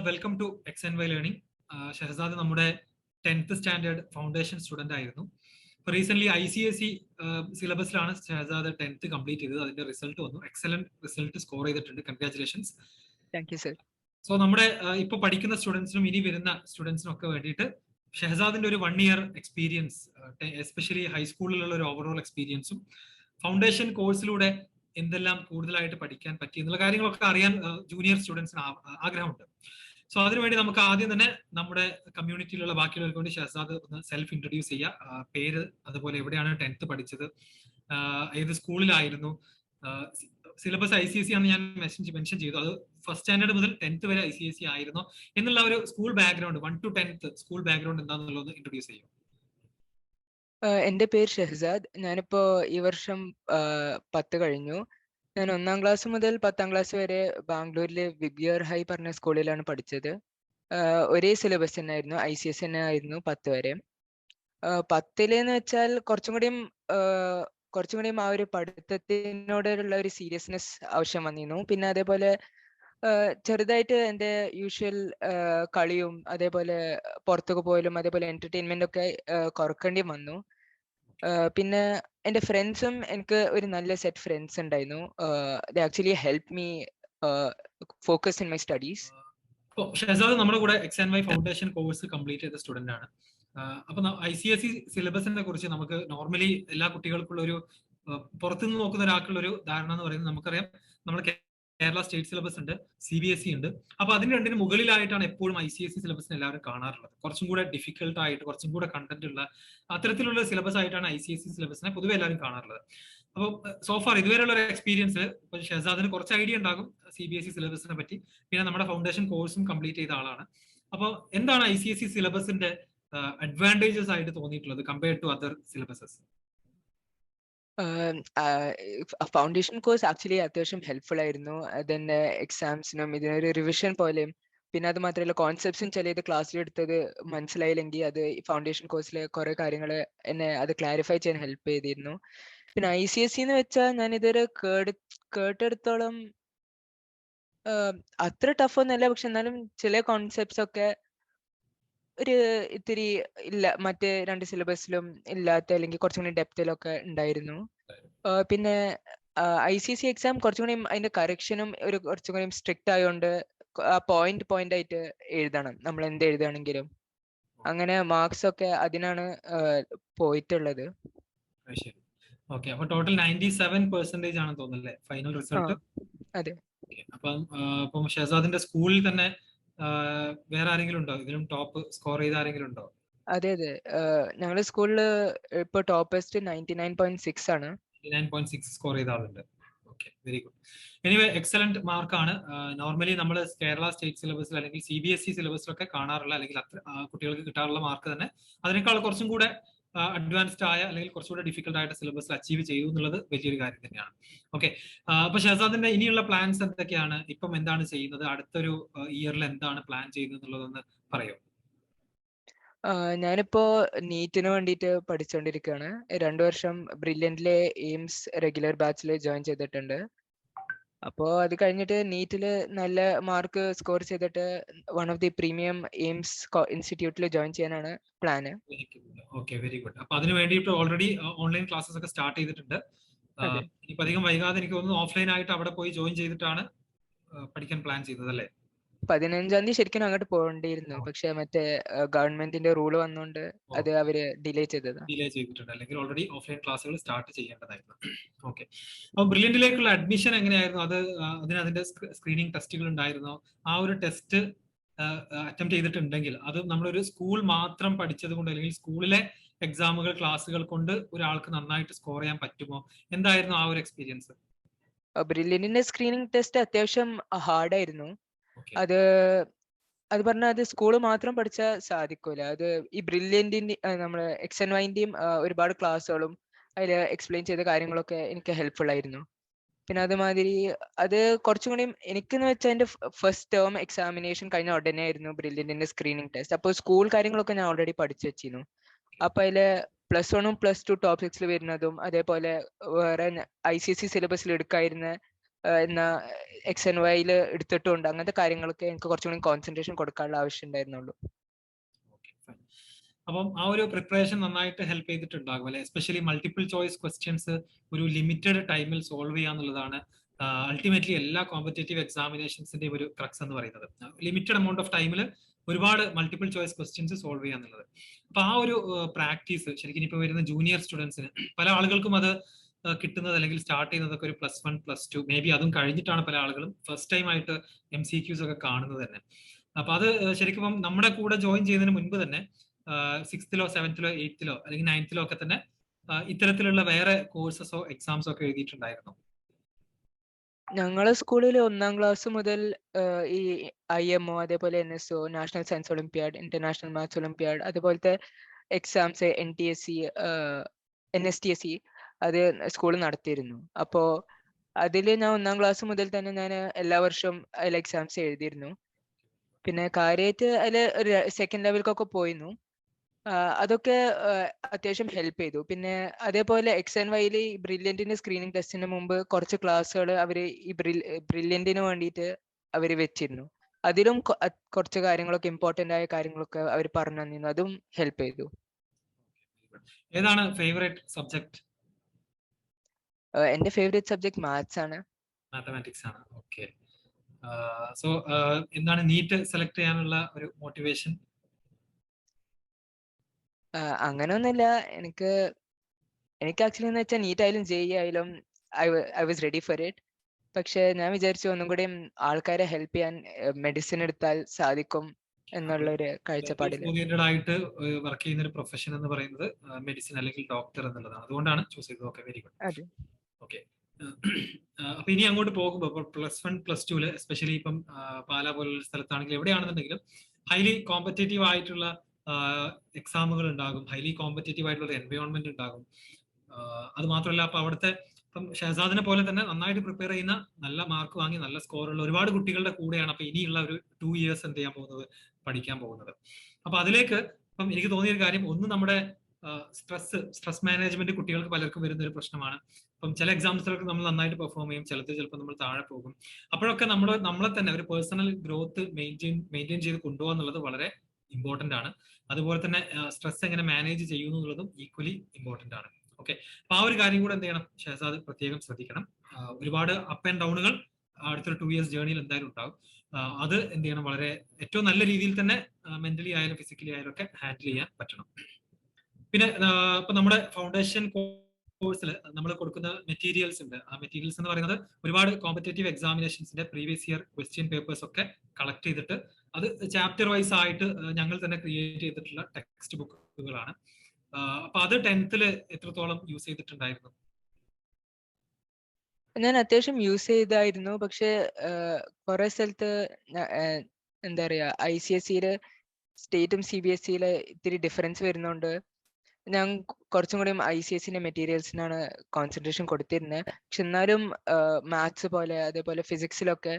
welcome to XandY Learning. Shehzaad നമ്മുടെ 10th standard foundation student ആയിരുന്നു. Recent ICSE സിലബസിലാണ് Shehzaad 10th complete ചെയ്തത്. അതിന്റെ റിസൾട്ട് വന്നു. എക്സലന്റ് റിസൾട്ട് സ്കോർ ചെയ്തിട്ടുണ്ട്. Congratulations. Thank you sir. So നമ്മുടെ ഇപ്പൊ പഠിക്കുന്ന സ്റ്റുഡൻസിനും ഇനി വരുന്ന സ്റ്റുഡൻസിനും ഒക്കെ വേണ്ടിയിട്ട് ഷെഹസാദിന്റെ ഒരു 1 year എക്സ്പീരിയൻസ്, എസ്പെഷ്യലി ഹൈസ്കൂളിലുള്ള ഒരു ഓവറോൾ എക്സ്പീരിയൻസും ഫൗണ്ടേഷൻ കോഴ്സിലൂടെ എന്തെല്ലാം കൂടുതലായിട്ട് പഠിക്കാൻ പറ്റി എന്നുള്ള കാര്യങ്ങളൊക്കെ അറിയാൻ ജൂനിയർ സ്റ്റുഡൻസിന് ആഗ്രഹമുണ്ട്. സോ അതിനുവേണ്ടി നമുക്ക് ആദ്യം തന്നെ നമ്മുടെ കമ്മ്യൂണിറ്റിയിലുള്ള ബാക്കിയുള്ളവർക്ക് വേണ്ടി ഷെഹസാദ് ഒന്ന് സെൽഫ് ഇൻട്രൊഡ്യൂസ് ചെയ്യുക. പേര്, അതുപോലെ എവിടെയാണ് 10th പഠിച്ചത്, ഏത് സ്കൂളിലായിരുന്നു, സിലബസ് ICSE ആണ് ഞാൻ മെൻഷൻ ചെയ്തു. അത് ഫസ്റ്റ് സ്റ്റാൻഡേർഡ് മുതൽ 10th വരെ ICSE ആയിരുന്നു എന്നുള്ള ഒരു school background, 1 to 10th school background എന്താണെന്നുള്ളത് ഇൻട്രൊഡ്യൂസ് ചെയ്യും. എന്റെ പേര് ഷെഹ്സാദ്. ഞാനിപ്പോ ഈ വർഷം 10 കഴിഞ്ഞു. ഞാൻ 1ാം ക്ലാസ് മുതൽ 10ാം ക്ലാസ് വരെ ബാംഗ്ലൂരിലെ വിബ്യർ ഹൈ പറഞ്ഞ സ്കൂളിലാണ് പഠിച്ചത്. ഒരേ സിലബസ് തന്നെ ആയിരുന്നു, ICSE തന്നെ ആയിരുന്നു 10 വരെ. 10ലെന്ന് വെച്ചാൽ കുറച്ചും കൂടിയും ആ ഒരു പഠിത്തത്തിനോടുള്ള ഒരു സീരിയസ്നെസ് ആവശ്യം വന്നിരുന്നു. പിന്നെ അതേപോലെ ചെറുതായിട്ട് എൻ്റെ യൂഷ്വൽ കളിയും അതേപോലെ പുറത്തൊക്കെ പോയാലും അതേപോലെ എന്റർടൈൻമെന്റ് ഒക്കെ കുറക്കേണ്ടി വന്നു. പിന്നെ എൻ്റെ ഫ്രണ്ട്സും, എനിക്ക് ഒരു നല്ല സെറ്റ് ഫ്രണ്ട്സ് ഉണ്ടായിരുന്നു. ദേ actually help me focus in my studies. Shehzad നമ്മുടെ കൂടെ XandY ഫൗണ്ടേഷൻ കോഴ്സ് കംപ്ലീറ്റ് ചെയ്ത സ്റ്റുഡന്റ് ആണ്. അപ്പൊ ICSE സിലബസിനെ കുറിച്ച് നമുക്ക് നോർമലി എല്ലാ കുട്ടികൾക്കുള്ള ഒരു പുറത്തുനിന്ന് നോക്കുന്ന ഒരാൾക്കുള്ള ഒരു ധാരണ എന്ന് പറയുന്നത്, നമുക്കറിയാം നമ്മൾ കേരള സ്റ്റേറ്റ് സിലബസ് ഉണ്ട്, CBSE ഉണ്ട്. അപ്പൊ അതിന് രണ്ടിന് മുകളിലായിട്ടാണ് എപ്പോഴും ICSE സിലബസിന് എല്ലാവരും കാണാറുള്ളത്. കുറച്ചും കൂടെ ഡിഫിക്കൽട്ട് ആയിട്ട്, കുറച്ചും കൂടെ കണ്ടന്റ് ഉള്ള അത്തരത്തിലുള്ള സിലബസ് ആയിട്ടാണ് ICSE സിലബസിനെ പൊതുവെ എല്ലാവരും കാണാറുള്ളത്. അപ്പോൾ സോഫാർ ഇതുവരെയുള്ള ഒരു എക്സ്പീരിയൻസ് ഷെഹസാദിന് കുറച്ച് ഐഡിയ ഉണ്ടാകും CBSE സിലബസിനെ പറ്റി. പിന്നെ നമ്മുടെ ഫൗണ്ടേഷൻ കോഴ്സും കംപ്ലീറ്റ് ചെയ്ത ആളാണ്. അപ്പോൾ എന്താണ് ICSE സിലബസിന്റെ അഡ്വാൻറ്റേജസ് ആയിട്ട് തോന്നിയിട്ടുള്ളത് compared to other syllabuses? Foundation course actually അത്യാവശ്യം ഹെൽപ്ഫുൾ ആയിരുന്നു. അതിന്റെ എക്സാംസിനും ഇതിനൊരു റിവിഷൻ പോലെയും, പിന്നെ അത് മാത്രമല്ല കോൺസെപ്റ്റ്സും ചിലത് ക്ലാസ്സിലെടുത്തത് മനസ്സിലായില്ലെങ്കിൽ അത് ഫൗണ്ടേഷൻ കോഴ്സിലെ കുറെ കാര്യങ്ങൾ എന്നെ അത് ക്ലാരിഫൈ ചെയ്യാൻ ഹെൽപ്പ് ചെയ്തിരുന്നു. പിന്നെ ICSE എന്ന് വെച്ചാൽ ഞാൻ ഇതുവരെ കേട്ടെടുത്തോളം അത്ര ടഫ് ഒന്നല്ല, പക്ഷെ എന്നാലും ചില കോൺസെപ്റ്റ്സ് ഒക്കെ ഒരു ഇത്തിരി ഇല്ല, മറ്റേ 2 സിലബസിലും ഇല്ലാത്ത അല്ലെങ്കിൽ കുറച്ചും കൂടി ഡെപ്തിലൊക്കെ ഉണ്ടായിരുന്നു. പിന്നെ ICSE എക്സാം കുറച്ചും കൂടി അതിന്റെ കറക്ഷനും ഒരു കുറച്ചും കൂടി സ്ട്രിക്റ്റ് ആയതുകൊണ്ട് പോയിന്റ് ആയിട്ട് എഴുതണം നമ്മൾ എന്ത് എഴുതുകയാണെങ്കിലും. അങ്ങനെ മാർക്സ് ഒക്കെ അതിനാണ് പോയിട്ടുള്ളത്. ഓക്കെ, അപ്പൊ ടോട്ടൽ 97% ആണെന്ന് തോന്നുന്നല്ലേ ഫൈനൽ റിസൾട്ട്? അതെ. അപ്പം ഷെഹസാദിന്റെ സ്കൂളിൽ തന്നെ വേറെ ആരെങ്കിലും ഉണ്ടോ ഇതിലും ടോപ്പ് സ്കോർ ചെയ്ത ആരെങ്കിലും ഉണ്ടോ? അതെ, ഞങ്ങളുടെ സ്കൂളില് ഇപ്പൊ ടോപ്പസ്റ്റ് 99.6 ആണ്. 99.6 സ്കോർ ചെയ്ത ആളുണ്ട്. Okay, very good. Anyway, excellent മാർക്കാണ്. നോർമലി നമ്മൾ കേരള സ്റ്റേറ്റ് സിലബസിൽ അല്ലെങ്കിൽ CBSE സിലബസിലൊക്കെ കാണാറുള്ള അല്ലെങ്കിൽ കുട്ടികൾക്ക് കിട്ടാറുള്ള മാർക്ക് തന്നെ അതിനേക്കാൾ കുറച്ചും കൂടെ അഡ്വാൻസ്ഡ് ആയ അല്ലെങ്കിൽ കുറച്ചുകൂടെ ഡിഫിക്കൽട്ട് ആയിട്ട് സിലബസിൽ അച്ചീവ് ചെയ്യൂ എന്നുള്ളത് വലിയൊരു കാര്യം തന്നെയാണ്. ഓക്കെ, അപ്പൊ ഷെഹസാദിന്റെ ഇനിയുള്ള പ്ലാൻസ് എന്തൊക്കെയാണ്? ഇപ്പം എന്താണ് ചെയ്യുന്നത്? അടുത്തൊരു ഇയറിൽ എന്താണ് പ്ലാൻ ചെയ്യുന്നത് എന്നുള്ളതൊന്ന് പറയോ? ഞാനിപ്പോ നീറ്റിന് വേണ്ടിയിട്ട് പഠിച്ചുകൊണ്ടിരിക്കുകയാണ്. 2 വർഷം ബ്രില്യന്റിലെ എയിംസ് റെഗുലർ ബാച്ചിൽ ജോയിൻ ചെയ്തിട്ടുണ്ട്. അപ്പോൾ അത് കഴിഞ്ഞിട്ട് നീറ്റില് നല്ല മാർക്ക് സ്കോർ ചെയ്തിട്ട് one of the premium AIIMS ഇൻസ്റ്റിറ്റ്യൂട്ടിൽ ജോയിൻ ചെയ്യാനാണ് പ്ലാന്. Okay, very good. അപ്പൊ അതിന് വേണ്ടിയിട്ട് ഓൾറെഡി ഓൺലൈൻ ക്ലാസ്സസ് ഒക്കെ സ്റ്റാർട്ട് ചെയ്തിട്ടുണ്ട്. ഇനിയിപ്പോ അധികം വൈകാതെ എനിക്ക് തോന്നുന്നു ഓഫ്ലൈൻ ആയിട്ട് അവിടെ പോയി ജോയിൻ ചെയ്തിട്ടാണ് പഠിക്കാൻ പ്ലാൻ ചെയ്തത് അല്ലേ? 15ാം തീയതി ശരിക്കും അങ്ങോട്ട് പോകേണ്ടിയിരുന്നു, പക്ഷെ മറ്റേ ഗവൺമെന്റിന്റെ റൂള് വന്നുകൊണ്ട് അത് അവര് ഡിലേ ചെയ്തിട്ടുണ്ട്. അല്ലെങ്കിൽ ഓൾറെഡി ഓഫ്ലൈൻ ക്ലാസ്സുകൾ സ്റ്റാർട്ട് ചെയ്യേണ്ടതായിരുന്നു. ഓക്കെ, അപ്പൊ ബ്രില്യന്റിലേക്കുള്ള അഡ്മിഷൻ എങ്ങനെയായിരുന്നു? അതിന്റെ സ്ക്രീനിങ് ടെസ്റ്റുകൾ ഉണ്ടായിരുന്നോ? ആ ഒരു ടെസ്റ്റ് അറ്റംപ്റ്റ് ചെയ്തിട്ടുണ്ടെങ്കിൽ അത് നമ്മളൊരു സ്കൂൾ മാത്രം പഠിച്ചത് കൊണ്ട് അല്ലെങ്കിൽ സ്കൂളിലെ എക്സാമുകൾ ക്ലാസ്സുകൾ കൊണ്ട് ഒരാൾക്ക് നന്നായിട്ട് സ്കോർ ചെയ്യാൻ പറ്റുമോ? എന്തായിരുന്നു ആ ഒരു എക്സ്പീരിയൻസ്? ബ്രില്യന്റിന്റെ സ്ക്രീനിങ് ടെസ്റ്റ് അത്യാവശ്യം ഹാർഡായിരുന്നു. അത് പറഞ്ഞാൽ അത് സ്കൂള് മാത്രം പഠിച്ചാൽ സാധിക്കൂല. അത് ഈ ബ്രില്യന്റിന്റെ നമ്മള് XandYന്റെയും ഒരുപാട് ക്ലാസ്സുകളും അതിൽ എക്സ്പ്ലെയിൻ ചെയ്ത കാര്യങ്ങളൊക്കെ എനിക്ക് ഹെൽപ്ഫുൾ ആയിരുന്നു. പിന്നെ അതുമാതിരി അത് കുറച്ചും കൂടി എനിക്കെന്ന് വെച്ചാൽ എൻ്റെ ഫസ്റ്റ് ടേം എക്സാമിനേഷൻ കഴിഞ്ഞ ഉടനെ ആയിരുന്നു ബ്രില്യന്റിന്റെ സ്ക്രീനിങ് ടെസ്റ്റ്. അപ്പോൾ സ്കൂൾ കാര്യങ്ങളൊക്കെ ഞാൻ ഓൾറെഡി പഠിച്ചു വെച്ചിരുന്നു. അപ്പൊ അതില് +1ഉം +2 ടോപ്പിക്സിൽ വരുന്നതും അതേപോലെ വേറെ ICSE സിലബസിൽ എടുക്കായിരുന്ന എന്നാ XandYയിൽ എടുത്തിട്ടുണ്ട്. അങ്ങനത്തെ കാര്യങ്ങളൊക്കെ എനിക്ക് കുറച്ചുകൂടി കോൺസെൻട്രേഷൻ കൊടുക്കാനുള്ള ആവശ്യം ഉണ്ടായിരുന്നുള്ളൂ. അപ്പം ആ ഒരു പ്രിപ്പറേഷൻ നന്നായിട്ട് ഹെൽപ്പ് ചെയ്തിട്ടുണ്ടാകും അല്ലെ? എസ്പെഷ്യലി മൾട്ടിപ്പിൾ ചോയ്സ് ക്വസ്റ്റ്യൻസ് ഒരു ലിമിറ്റഡ് ടൈമിൽ സോൾവ് ചെയ്യാന്നുള്ളതാണ് അൾട്ടിമേറ്റ്ലി എല്ലാ കോമ്പറ്റേറ്റീവ് എക്സാമിനേഷൻസിന്റെയും ഒരു ക്രക്സ് എന്ന് പറയുന്നത്. ലിമിറ്റഡ് എമൗണ്ട് ഓഫ് ടൈമിൽ ഒരുപാട് മൾട്ടിപ്പിൾ ചോയ്സ് ക്വസ്റ്റ്യൻസ് സോൾവ് ചെയ്യാന്നുള്ളത്. അപ്പൊ ആ ഒരു പ്രാക്ടീസ് ശരിക്കും ഇപ്പൊ വരുന്ന ജൂനിയർ സ്റ്റുഡൻസിന് പല ആളുകൾക്കും അത് കിട്ടുന്നത് അല്ലെങ്കിൽ സ്റ്റാർട്ട് ചെയ്യുന്നതൊക്കെ ഒരു +1 +2 മേ ബി അതും കഴിഞ്ഞിട്ടാണ് പല ആളുകളും ഫസ്റ്റ് ടൈം ആയിട്ട് MCQs ഒക്കെ കാണുന്നത് തന്നെ. അപ്പൊ അത് ശരിക്കും നമ്മുടെ കൂടെ ജോയിൻ ചെയ്യുന്നതിന് മുൻപ് തന്നെ 6th-ലോ 7th-ലോ 8th-ലോ അല്ലെങ്കിൽ 9th-ലോ ഒക്കെ തന്നെ ഇത്തരത്തിലുള്ള വേറെ കോഴ്സസോ എക്സാംസോ ഒക്കെ എഴുതിയിട്ടുണ്ടായിരുന്നു? ഞങ്ങളെ സ്കൂളിൽ 1ാം ക്ലാസ് മുതൽ ഈ IMO, അതേപോലെ NSO, national science Olympiad, international maths Olympiad, അതുപോലത്തെ എക്സാംസ് NTSE, NSTSE അത് സ്കൂൾ നടത്തിയിരുന്നു. അപ്പോ അതിൽ ഞാൻ 1ാം ക്ലാസ് മുതൽ തന്നെ ഞാൻ എല്ലാ വർഷവും അതിൽ എക്സാംസ് എഴുതിയിരുന്നു. പിന്നെ കാര്യമായിട്ട് അതിൽ ഒരു സെക്കൻഡ് ലെവലിലേക്കൊക്കെ പോയിരുന്നു. അതൊക്കെ അത്യാവശ്യം ഹെൽപ്പ് ചെയ്തു. പിന്നെ അതേപോലെ XandYയിൽ ഈ ബ്രില്യന്റിന്റെ സ്ക്രീനിങ് ടെസ്റ്റിന് മുമ്പ് കുറച്ച് ക്ലാസ്സുകൾ അവർ ഈ ബ്രില്യന്റിന് വേണ്ടിയിട്ട് അവർ വെച്ചിരുന്നു. അതിലും കുറച്ച് കാര്യങ്ങളൊക്കെ ഇമ്പോർട്ടന്റ് ആയ കാര്യങ്ങളൊക്കെ അവർ പറഞ്ഞു തന്നിരുന്നു. അതും ഹെൽപ്പ് ചെയ്തു. ഏതാണ് ഫേവറേറ്റ് സബ്ജക്ട്? എന്റെ ഫേവറേറ്റ് സബ്ജക്ട് മാത്സ് ആണ്. മാത്തമാറ്റിക്സ് ആണ്. ഓക്കെ. സോ എന്താണ് നീറ്റ് സെലക്ട് ചെയ്യാനുള്ള ഒരു മോട്ടിവേഷൻ? അങ്ങനെയൊന്നുമില്ല. എനിക്ക് ആക്ച്വലി എന്ന് വെച്ചാൽ നീറ്റ് ആയാലും JEE ആയാലും I was ready for it. പക്ഷെ ഞാൻ വിചാരിച്ചു ഒന്നും കൂടി ആൾക്കാരെ ഹെൽപ്പ് ചെയ്യാൻ മെഡിസിൻ എടുത്താൽ സാധിക്കും എന്നുള്ളൊരു കാഴ്ചപ്പാടില്. ഓറിയന്റഡ് ആയിട്ട് വർക്ക് ചെയ്യുന്ന ഒരു പ്രൊഫഷൻ എന്ന് പറയുന്നത് മെഡിസിൻ അല്ലെങ്കിൽ ഡോക്ടർ എന്നുള്ളതാണ്. അതുകൊണ്ടാണ് ചൂസ് ചെയ്തത്. Okay, very good. അതെ. ഓക്കെ. അപ്പൊ ഇനി അങ്ങോട്ട് പോകുമ്പോൾ +1 +2 എസ്പെഷ്യലി ഇപ്പം പാല പോലുള്ള സ്ഥലത്താണെങ്കിലും എവിടെയാണെന്നുണ്ടെങ്കിലും ഹൈലി കോമ്പറ്റേറ്റീവ് ആയിട്ടുള്ള എക്സാമുകൾ ഉണ്ടാകും, ഹൈലി കോമ്പറ്റേറ്റീവ് ആയിട്ടുള്ള എൻവയോൺമെന്റ് ഉണ്ടാകും. അത് മാത്രമല്ല അപ്പൊ അവിടുത്തെ ഇപ്പം ഷെഹസാദിനെ പോലെ തന്നെ നന്നായിട്ട് പ്രിപ്പയർ ചെയ്യുന്ന, നല്ല മാർക്ക് വാങ്ങി നല്ല സ്കോറുള്ള ഒരുപാട് കുട്ടികളുടെ കൂടെയാണ് അപ്പൊ ഇനിയുള്ള ഒരു 2 years എന്ത് ചെയ്യാൻ പോകുന്നത്, പഠിക്കാൻ പോകുന്നത്. അപ്പൊ അതിലേക്ക് ഇപ്പം എനിക്ക് തോന്നിയൊരു കാര്യം, ഒന്ന് നമ്മുടെ സ്ട്രെസ് മാനേജ്മെന്റ് കുട്ടികൾക്ക് പലർക്കും വരുന്ന ഒരു പ്രശ്നമാണ്. അപ്പം ചില എക്സാംസിലൊക്കെ നമ്മൾ നന്നായിട്ട് പെർഫോം ചെയ്യും, ചിലപ്പോൾ നമ്മൾ താഴെ പോകും. അപ്പോഴൊക്കെ നമ്മളെ തന്നെ ഒരു പേഴ്സണൽ ഗ്രോത്ത് മെയിൻറ്റെയിൻ ചെയ്ത് കൊണ്ടുപോകുക എന്നുള്ളത് വളരെ ഇമ്പോർട്ടന്റ് ആണ്. അതുപോലെ തന്നെ സ്ട്രെസ് എങ്ങനെ മാനേജ് ചെയ്യുന്നു എന്നുള്ളതും ഈക്വലി ഇമ്പോർട്ടന്റ് ആണ്. ഓക്കെ. അപ്പൊ ആ ഒരു കാര്യം കൂടെ എന്ത് ചെയ്യണം, ഷെഹസാദ് പ്രത്യേകം ശ്രദ്ധിക്കണം. ഒരുപാട് അപ്പ് ആൻഡ് ഡൗണുകൾ അടുത്തൊരു 2 years ജേർണിയിൽ എന്തായാലും ഉണ്ടാവും. അത് എന്ത് ചെയ്യണം, വളരെ ഏറ്റവും നല്ല രീതിയിൽ തന്നെ മെന്റലി ആയാലും ഫിസിക്കലി ആയാലും ഒക്കെ ഹാൻഡിൽ ചെയ്യാൻ പറ്റണം. പിന്നെ ഇപ്പൊ നമ്മുടെ ഫൗണ്ടേഷൻ കോഴ്സിൽ നമ്മൾ കൊടുക്കുന്ന മെറ്റീരിയൽസ് ഉണ്ട്. ആ മെറ്റീരിയൽസ് എന്ന് പറയുന്നത് ഒരുപാട് കോമ്പറ്റേറ്റീവ് എക്സാമിനേഷൻസിന്റെ പ്രീവിയസ് ഇയർ ക്വസ്റ്റ്യൻ പേപ്പേഴ്സ് ഒക്കെ കളക്ട് ചെയ്തിട്ട് അത് ചാപ്റ്റർ വൈസ് ആയിട്ട് ഞങ്ങൾ തന്നെ ക്രിയേറ്റ് ചെയ്തിട്ടുള്ള ടെക്സ്റ്റ് ബുക്കുകളാണ്. അപ്പൊ അത് 10th എത്രത്തോളം യൂസ് ചെയ്തിട്ടുണ്ടായിരുന്നു? ഞാൻ അത്യാവശ്യം യൂസ് ചെയ്തായിരുന്നു. പക്ഷെ കുറെ സ്ഥലത്ത് എന്താ പറയാ ICSEയില് സ്റ്റേറ്റും CBSEയിലെ ഇത്തിരി ഡിഫറൻസ് വരുന്നോണ്ട് ഞാൻ കുറച്ചും കൂടി ICSEന്റെ മെറ്റീരിയൽസിനാണ് കോൺസെൻട്രേഷൻ കൊടുത്തിരുന്നത്. പക്ഷെ എന്നാലും മാത്സ് പോലെ അതേപോലെ ഫിസിക്സിലൊക്കെ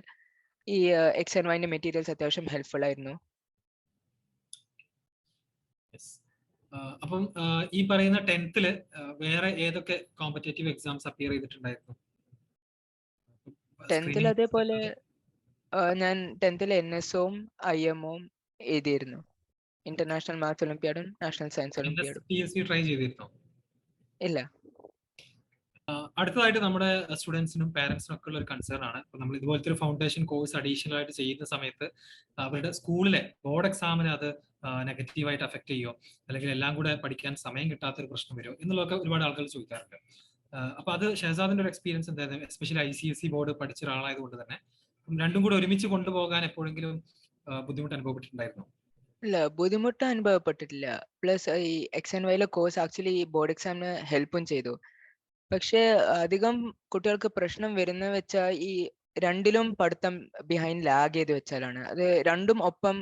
ഈ XandYന്റെ മെറ്റീരിയൽസ് അത്യാവശ്യം ഹെൽപ്ഫുൾ ആയിരുന്നു. അപ്പം ഈ പറയുന്ന 10th വേറെ ഏതൊക്കെ കോമ്പറ്റേറ്റീവ് എക്സാംസ് അപ്പിയർ ചെയ്തിട്ടുണ്ടായിരുന്നു? 10th അതേപോലെ ഞാൻ 10th NSOയും IMOയും എഴുതിയിരുന്നു. ഇന്റർനാഷണൽ മാത്സ് ഒളിമ്പ്യാഡും നാഷണൽ സയൻസ് ഒളിമ്പ്യാഡും. NTSE ട്രൈ ചെയ്തിരുന്നോ? ഇല്ല. അടുത്തതായിട്ട് നമ്മുടെ സ്റ്റുഡൻസിനും പാരന്റ്സിനും ഒക്കെ ഉള്ള ഒരു കൺസേൺ ആണ്, നമ്മൾ ഇതുപോലത്തെ ഒരു ഫൗണ്ടേഷൻ കോഴ്സ് അഡീഷണൽ ആയിട്ട് ചെയ്യുന്ന സമയത്ത് അവരുടെ സ്കൂളിലെ ബോർഡ് എക്സാമിന് അത് നെഗറ്റീവായിട്ട് അഫക്ട് ചെയ്യുമോ, അല്ലെങ്കിൽ എല്ലാം കൂടെ പഠിക്കാൻ സമയം കിട്ടാത്തൊരു പ്രശ്നം വരുമോ എന്നുള്ളതൊക്കെ ഒരുപാട് ആളുകൾ ചോദിക്കാറുണ്ട്. അപ്പൊ അത് ഷെഹസാദിന്റെ ഒരു എക്സ്പീരിയൻസ് എന്തായിരുന്നു? എസ്പെഷ്യലി ICSE ബോർഡ് പഠിച്ച ഒരാളായതുകൊണ്ട് തന്നെ രണ്ടും കൂടെ ഒരുമിച്ച് കൊണ്ടുപോകാൻ എപ്പോഴെങ്കിലും ബുദ്ധിമുട്ട് അനുഭവപ്പെട്ടിട്ടുണ്ടായിരുന്നു? ഇല്ല, ബുദ്ധിമുട്ട് അനുഭവപ്പെട്ടിട്ടില്ല. പ്ലസ് ഈ XandYയിലെ കോഴ്സ് ആക്ച്വലി ബോർഡ് എക്സാമിന് ഹെൽപ്പും ചെയ്തു. പക്ഷെ അധികം കുട്ടികൾക്ക് പ്രശ്നം വരുന്ന വെച്ചാൽ ഈ രണ്ടിലും പഠിത്തം ബിഹൈൻഡ് ലാഗ് ചെയ്ത് വെച്ചാലാണ്. അത് രണ്ടും ഒപ്പം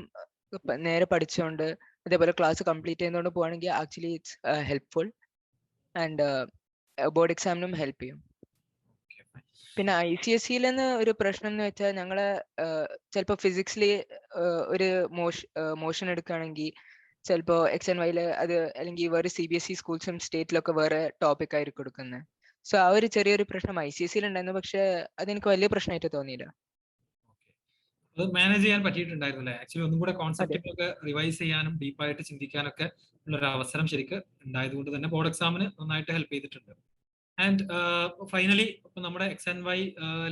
നേരെ പഠിച്ചുകൊണ്ട് അതേപോലെ ക്ലാസ് കംപ്ലീറ്റ് ചെയ്യുന്നതുകൊണ്ട് പോവാണെങ്കിൽ actually it's helpful and board എക്സാമിനും ഹെൽപ്പ് ചെയ്യും. പിന്നെ ICSEയിലെന്ന് ഒരു പ്രശ്നം എന്ന് വെച്ചാൽ ഞങ്ങളെ ചിലപ്പോൾ ഫിസിക്സിൽ ഒരു മോഷൻ എടുക്കുകയാണെങ്കിൽ ചിലപ്പോൾ XandYയില് അത് അല്ലെങ്കിൽ വേറെ CBSE സ്കൂൾസും സ്റ്റേറ്റിലൊക്കെ വേറെ ടോപ്പിക് ആയിരിക്കും എടുക്കുന്നത്. സോ ആ ഒരു ചെറിയൊരു പ്രശ്നം ICSE ഉണ്ടായിരുന്നു, പക്ഷെ അതെനിക്ക് വലിയ പ്രശ്നമായിട്ട് തോന്നിയില്ല. അത് മാനേജ് ചെയ്യാൻ പറ്റിയിട്ടുണ്ടായിരുന്നു അല്ലേ? ആക്ച്വലി ഒന്നും കൂടെ അതെ. കോൺസെപ്റ്റുകളൊക്കെ റിവൈസ് ചെയ്യാനും ഡീപ്പായിട്ട് ചിന്തിക്കാനൊക്കെ ഉള്ള ഒരു അവസരം ശരിക്ക് ഉണ്ടായതുകൊണ്ട് തന്നെ ബോർഡ് എക്സാമിന് നന്നായിട്ട് ഹെൽപ്പ് ചെയ്തിട്ടുണ്ട്. ആൻഡ് ഫൈനലി ഇപ്പൊ നമ്മുടെ XandY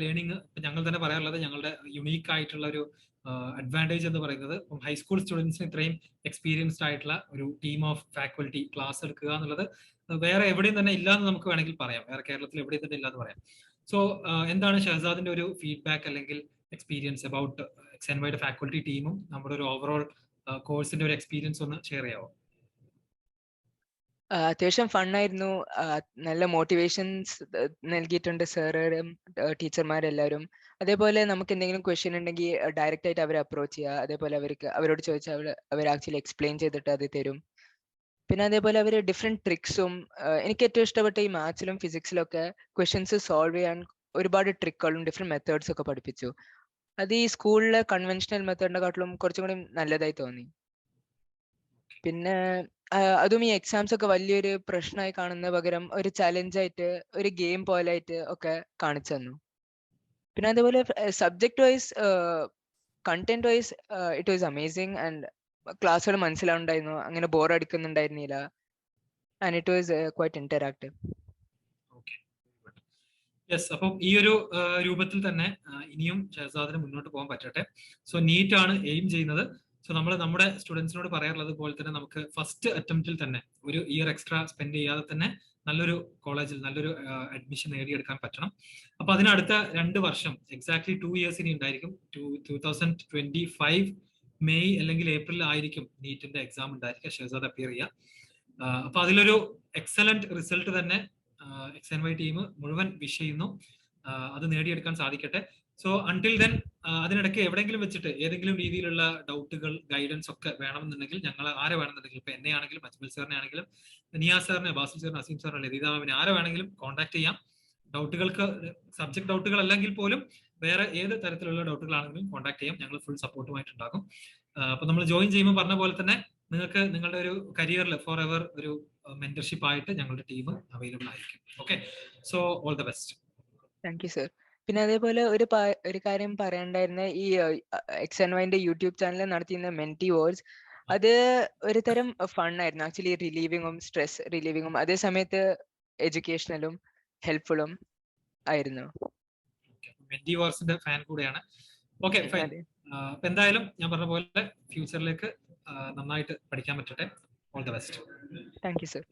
ലേണിംഗ് ഞങ്ങൾ തന്നെ പറയാറുള്ളത് ഞങ്ങളുടെ യുണീക്ക് ആയിട്ടുള്ള ഒരു അഡ്വാൻറ്റേജ് എന്ന് പറയുന്നത് ഹൈസ്കൂൾ സ്റ്റുഡൻസിന് ഇത്രയും എക്സ്പീരിയൻസ്ഡ് ആയിട്ടുള്ള ഒരു ടീം ഓഫ് ഫാക്കൽറ്റി ക്ലാസ് എടുക്കുക എന്നുള്ളത് വേറെ എവിടെയും തന്നെ ഇല്ലാന്ന് നമുക്ക് വേണമെങ്കിൽ പറയാം. വേറെ കേരളത്തിൽ എവിടെയും തന്നെ ഇല്ലാന്ന് പറയാം. സോ എന്താണ് ഷഹസാദിന്റെ ഒരു ഫീഡ്ബാക്ക് അല്ലെങ്കിൽ എക്സ്പീരിയൻസ് അബൌട്ട് XandYയുടെ ഫാക്കൽറ്റി ടീമും നമ്മുടെ ഒരു ഓവറോൾ കോഴ്സിന്റെ ഒരു എക്സ്പീരിയൻസ് ഒന്ന് ഷെയർ ചെയ്യാമോ? അത്യാവശ്യം ഫണ്ണായിരുന്നു. നല്ല മോട്ടിവേഷൻസ് നൽകിയിട്ടുണ്ട് സാറും ടീച്ചർമാരെല്ലാവരും. അതേപോലെ നമുക്ക് എന്തെങ്കിലും ക്വസ്റ്റ്യൻ ഉണ്ടെങ്കിൽ ഡയറക്റ്റ് ആയിട്ട് അവരെ അപ്രോച്ച് ചെയ്യുക. അതേപോലെ അവരോട് ചോദിച്ചാൽ അവർ ആക്ച്വലി എക്സ്പ്ലെയിൻ ചെയ്തിട്ട് അത് തരും. പിന്നെ അതേപോലെ അവർ ഡിഫറെന്റ് ട്രിക്സും, എനിക്ക് ഏറ്റവും ഇഷ്ടപ്പെട്ട ഈ മാത്സിലും ഫിസിക്സിലും ഒക്കെ ക്വസ്റ്റ്യൻസ് സോൾവ് ചെയ്യാൻ ഒരുപാട് ട്രിക്കുകളും ഡിഫറെന്റ് മെത്തേഡ്സ് ഒക്കെ പഠിപ്പിച്ചു. അത് ഈ സ്കൂളിലെ കൺവെൻഷണൽ മെത്തേഡിനെക്കാട്ടിലും കുറച്ചും കൂടി നല്ലതായി തോന്നി. പിന്നെ അതും ഈ എക്സാംസ് ഒക്കെ വലിയൊരു പ്രശ്നമായി കാണുന്ന പകരം ഒരു ചലഞ്ച് ആയിട്ട്, ഒരു ഗെയിം പോലെ ആയിട്ട് ഒക്കെ കാണിച്ചു തന്നു. പിന്നെ അതേപോലെ subject wise, content wise it was amazing. And ക്ലാസ്സുകൾ മനസ്സിലാവുണ്ടായിരുന്നു, അങ്ങനെ ബോർ അടിക്കുന്നുണ്ടായിരുന്നില്ല. And it was quite interactive. Yes, അപ്പം ഈ ഒരു രൂപത്തിൽ തന്നെ ഇനിയും ഷഹസാദിന് മുന്നോട്ട് പോകാൻ പറ്റട്ടെ. സോ നീറ്റ് ആണ് എയിം ചെയ്യുന്നത്. സോ നമ്മൾ നമ്മുടെ സ്റ്റുഡൻസിനോട് പറയാറുള്ളത് പോലെ തന്നെ നമുക്ക് ഫസ്റ്റ് അറ്റംപ്റ്റിൽ തന്നെ ഒരു ഇയർ എക്സ്ട്രാ സ്പെൻഡ് ചെയ്യാതെ തന്നെ നല്ലൊരു കോളേജിൽ നല്ലൊരു അഡ്മിഷൻ നേടിയെടുക്കാൻ പറ്റണം. അപ്പൊ അതിനടുത്ത 2 വർഷം, എക്സാക്ട്ലി 2 ഇയേഴ്സ് ഇനി ഉണ്ടായിരിക്കും. 2025 മെയ് അല്ലെങ്കിൽ ഏപ്രിൽ ആയിരിക്കും നീറ്റിന്റെ എക്സാം ഉണ്ടായിരിക്കുക, ഷഹസാദ് അപ്പിയർ ചെയ്യുക. അപ്പൊ അതിലൊരു എക്സലന്റ് റിസൾട്ട് തന്നെ XandY ടീം മുഴുവൻ വിഷ് ചെയ്യുന്നു. അത് നേടിയെടുക്കാൻ സാധിക്കട്ടെ. സോ അൺടിൽ ദെൻ അതിനിടയ്ക്ക് എവിടെയെങ്കിലും വെച്ചിട്ട് ഏതെങ്കിലും രീതിയിലുള്ള ഡൗട്ടുകൾ, ഗൈഡൻസ് ഒക്കെ വേണമെന്നുണ്ടെങ്കിൽ ഞങ്ങൾ ആരെ വേണമെന്നുണ്ടെങ്കിൽ, ഇപ്പൊ എന്നെ ആണെങ്കിലും അജ്മൽ സാറിനെ ആണെങ്കിലും നിയാസ് സാറിനെ, ബാസിൽ സാറിനെ, അസീം സാറിനെ, ലതിത മാമിനെ ആരെ വേണമെങ്കിലും കോൺടാക്ട് ചെയ്യാം. ഡൗട്ടുകൾക്ക്, സബ്ജക്ട് ഡൗട്ടുകൾ അല്ലെങ്കിൽ പോലും വേറെ ഏത് തരത്തിലുള്ള ഡൗട്ടുകളാണെങ്കിലും കോൺടാക്ട് ചെയ്യാം. ഞങ്ങൾ ഫുൾ സപ്പോർട്ടുമായിട്ടുണ്ടാകും. അപ്പൊ നമ്മൾ ജോയിൻ ചെയ്യുമ്പോൾ പറഞ്ഞ പോലെ തന്നെ നിങ്ങൾക്ക് നിങ്ങളുടെ ഒരു കരിയറിൽ ഫോർ എവർ ഒരു മെന്റർഷിപ്പ് ആയിട്ട് ഞങ്ങളുടെ ടീം അവൈലബിൾ ആയിരിക്കും. Okay, so all the best. Thank you sir. പിന്നെ അതേപോലെ ഒരു കാര്യം പറയണ്ടായിരുന്ന, ഈ XandYന്റെ യൂട്യൂബ് ചാനൽ നടത്തിയിരുന്ന മെന്റി വേർഡ്സ്, അത് ഒരു തരം ഫണ്ണായിരുന്നു. ആക്ച്വലി റിലീവിങ്ങും സ്ട്രെസ് റിലീവിങ്ങും അതേ സമയത്ത് എഡ്യൂക്കേഷണലും ഹെൽപ്ഫുള്ളും ആയിരുന്നു. മെന്റി വേർഡ്സിന്റെ ഫാൻ കൂടെയാണ്. Okay, fine. അപ്പൊ എന്തായാലും ഞാൻ പറഞ്ഞ പോലെ ഫ്യൂച്ചറിലേക്ക് നന്നായിട്ട് പഠിക്കാൻ പറ്റട്ടെ. All the best. Thank you sir.